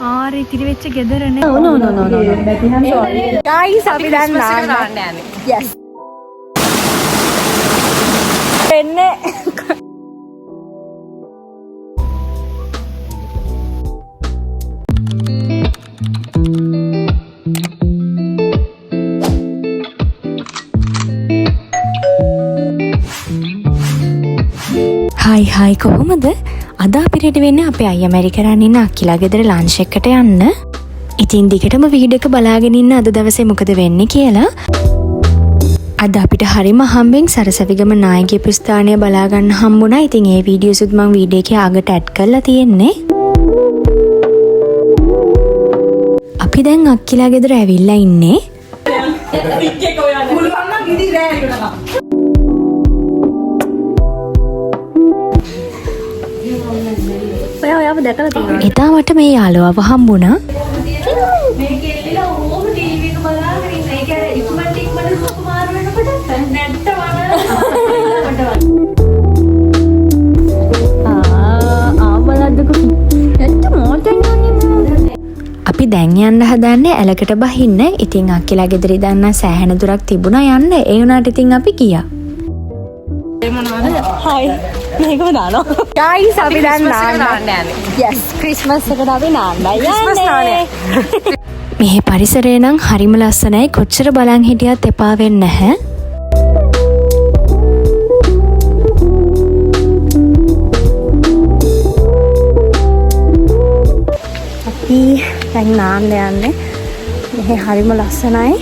ආරේ ඉතිරි වෙච්ච ගෙදරනේ. no. Guys, අපි දැන් නාන්න. Yes. එන්නේ. හයි කොහොමද? අද අපි රෙඩි වෙන්නේ අපේ අයියා ඇමරිකාවෙන් ඉන්න අක්කිලා ගෙදර ලන්ච් එකකට යන්න. ඉතින් දිගටම වීඩියෝ එක බලාගෙන ඉන්න අද දවසේ මොකද වෙන්නේ කියලා. අද අපිට හරිම හම්බෙන් සරසවිගම නායකගේ ස්ථානය බලා ගන්න හම්බුණා. ඉතින් ඒ වීඩියෝස් උත් මම වීඩියෝ එකේ අගට ඇඩ් කරලා තියෙන්නේ. අපි දැන් අක්කිලා ගෙදර ඇවිල්ලා ඉන්නේ. ඔයාව දැකලා තියෙනවා. එදා මට මේ යාළුවව හම්බුණා. මේක එල්ලලා ඕම ටීවී එක බලාගෙන ඉන්න. ඒක අර ඉක්මනට සුකුමාර වෙනකොට නැට්ට වගේ. අපි දැන් යන්න හදන්නේ ඇලකට බහින්න. ඉතින් අක්කිලා ගෙදර ඉඳන් සෑහෙන දුරක් තිබුණා යන්න. ඒ වුණාට ඉතින් අපි ගියා. Hi. මේකම දානවා. Guys, අපි දැන් නාන්න යන්නේ. Yes, Christmas එකට අපි නාන්නයි යන්නේ. මෙහි පරිසරය නම් හරිම ලස්සනයි. කොච්චර බලන් හිටියත් එපා වෙන්නේ නැහැ. අපි දැන් නාන්න යන්නේ. මෙහි හරිම ලස්සනයි.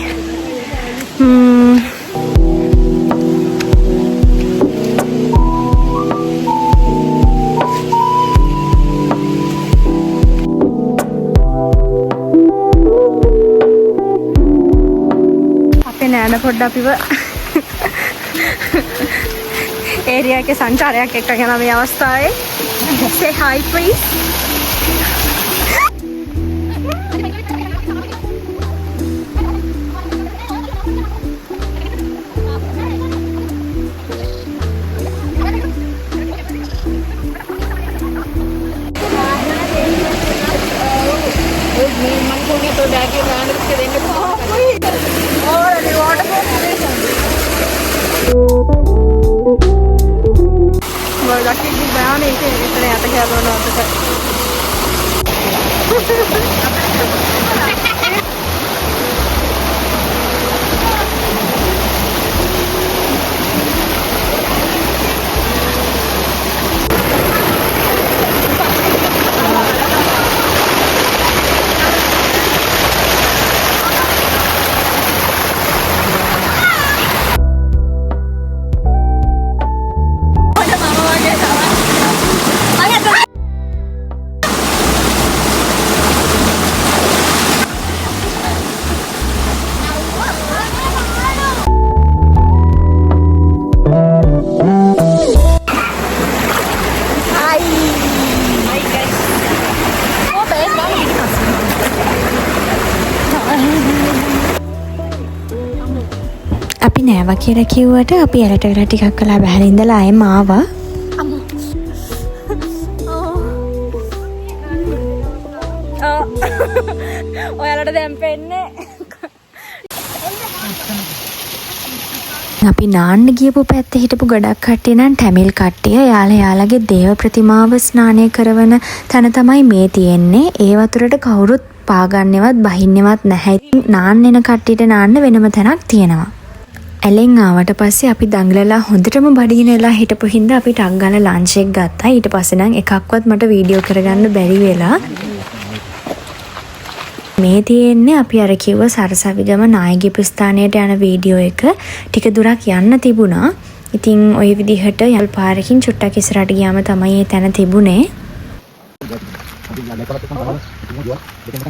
නෑන පොඩ්ඩ අපිව ඒරියා එකේ සංචාරයක් එක්ක යන මේ අවස්ථාවේ say hi please. Laki di bayaan itu ternyata kayak apa අපි නෑවා කියලා කිව්වට අපි ඇලට වෙලා ටිකක් කළා බහැලා ඉඳලා ආයෙම ආවා. ඔයාලට දැන් පෙන්නේ. අපි නාන්න ගියපු පැත්තේ හිටපු ගොඩක් කට්ටිය නම් ටැමිල් කට්ටිය. යාළුවගේ දේව ප්‍රතිමාව ස්නානය කරවන තැන තමයි මේ තියෙන්නේ. ඒ වතුරට කවුරුත් පාගන්නේවත් බහින්නේවත් නැහැ. නාන්න එන කට්ටියට නාන්න වෙනම තැනක් තියෙනවා. ඇලෙන් ආවට පස්සේ අපි දඟලලා හොඳටම බඩගින වෙලා හිටපු හින්දා අපි ටක් ගාලා ලන්ච් එක ගත්තා. ඊට පස්සේ නම් එකක්වත් මට වීඩියෝ කරගන්න බැරි වෙලා. මේ තියෙන්නේ අපි අර කිව්ව සරසවිගම නායකගේ ස්ථානයට යන වීඩියෝ එක. ටික දුරක් යන්න තිබුණා. ඉතින් ওই විදිහට යල් පාරකින් චුට්ටක් ඉස්සරහට ගියාම තමයි ඒ තැන තිබුණේ.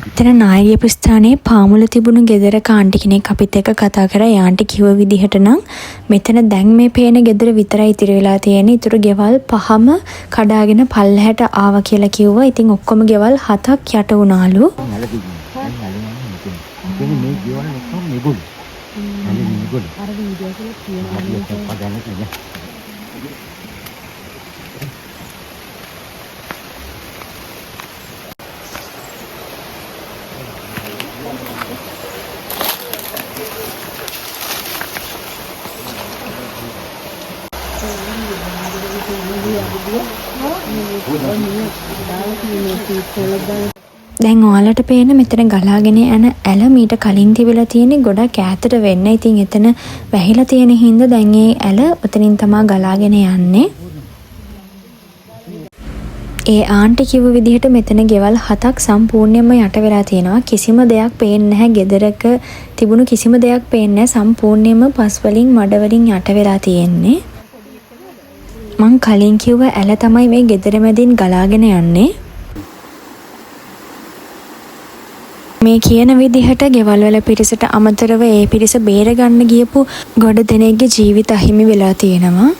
එතන නායකගේ ස්ථානයේ පාමුල තිබුණු ගෙදර කාන්ටි කෙනෙක් අපිත් එක්ක කතා කරා. යාන්ටි කිව්ව විදිහට නම් මෙතන දැන් මේ පේන ගෙදර විතරයි ඉතිරි වෙලා තියෙන්නේ. ඊටු ගෙවල් පහම කඩාගෙන පල්ලහැට ආවා කියලා කිව්වා. ඉතින් ඔක්කොම ගෙවල් 7ක් යට වුණාලු. දැන් ඔයාලට පේන මෙතන ගලාගෙන යන ඇල මීට කලින් තිබිලා තියෙන්නේ ගොඩක් ඈතට වෙන්න. ඉතින් එතන වැහිලා තියෙන හින්දා දැන් ඒ ඇල උතනින් තමයි ගලාගෙන යන්නේ. ඒ ආන්ටි කිව්ව විදිහට මෙතන ගෙවල් 7ක් සම්පූර්ණයෙන්ම යට වෙලා තියෙනවා. කිසිම දෙයක් පේන්නේ නැහැ. ගෙදරක තිබුණු කිසිම දෙයක් පේන්නේ නැහැ. සම්පූර්ණයෙන්ම පස් වලින් මඩ වලින් යට වෙලා තියෙන්නේ. මං කලින් කිව්ව ඇල තමයි මේ ගෙදර මැදින් ගලාගෙන යන්නේ. මේ කියන විදිහට ගෙවල් වල පිරිසට අමතරව ඒ පිරිස බේර ගන්න ගියපු ගොඩ දෙනෙක්ගේ ජීවිත අහිමි වෙලා තියෙනවා.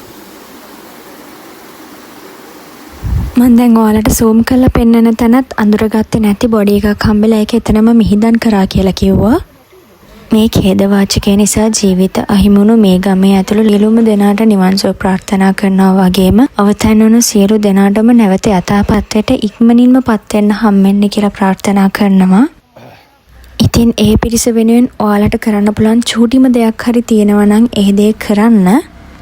මම දැන් ඔයාලට zoom කරලා පෙන්නන තැනත් අඳුරගත්තේ නැති බොඩි එකක් හම්බෙලා ඒක එතනම මිහිදන් කරා කියලා කිව්වා. මේ ඛේදවාචකය නිසා ජීවිත අහිමුණු මේ ගමේ ඇතුළු ලියලුම දෙනාට නිවන් සුව ප්‍රාර්ථනා කරනවා වගේම අවතැන් වුණු සියලු දෙනාටම නැවත යථාපත්වයට ඉක්මනින්ම පත් වෙන්න හම්බෙන්න කියලා ප්‍රාර්ථනා කරනවා. ඉතින් ඒ පිරිස වෙනුවෙන් ඔයාලට කරන්න පුළුවන් චූටිම දෙයක් හරි තියෙනවා නම් ඒ දේ කරන්න.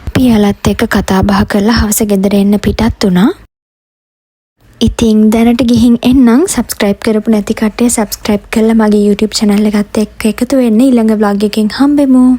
අපි යාලත් එක්ක කතා බහ කරලා හවස ගෙදර එන්න පිටත් වුණා. ඉතින් දැනට ගිහින් එන්නම්. සබ්ස්ක්‍රයිබ් කරපු නැති කට්ටිය සබ්ස්ක්‍රයිබ් කරලා මගේ YouTube channel එකත් එක්ක එකතු වෙන්න. ඊළඟ vlog එකකින් හම්බෙමු.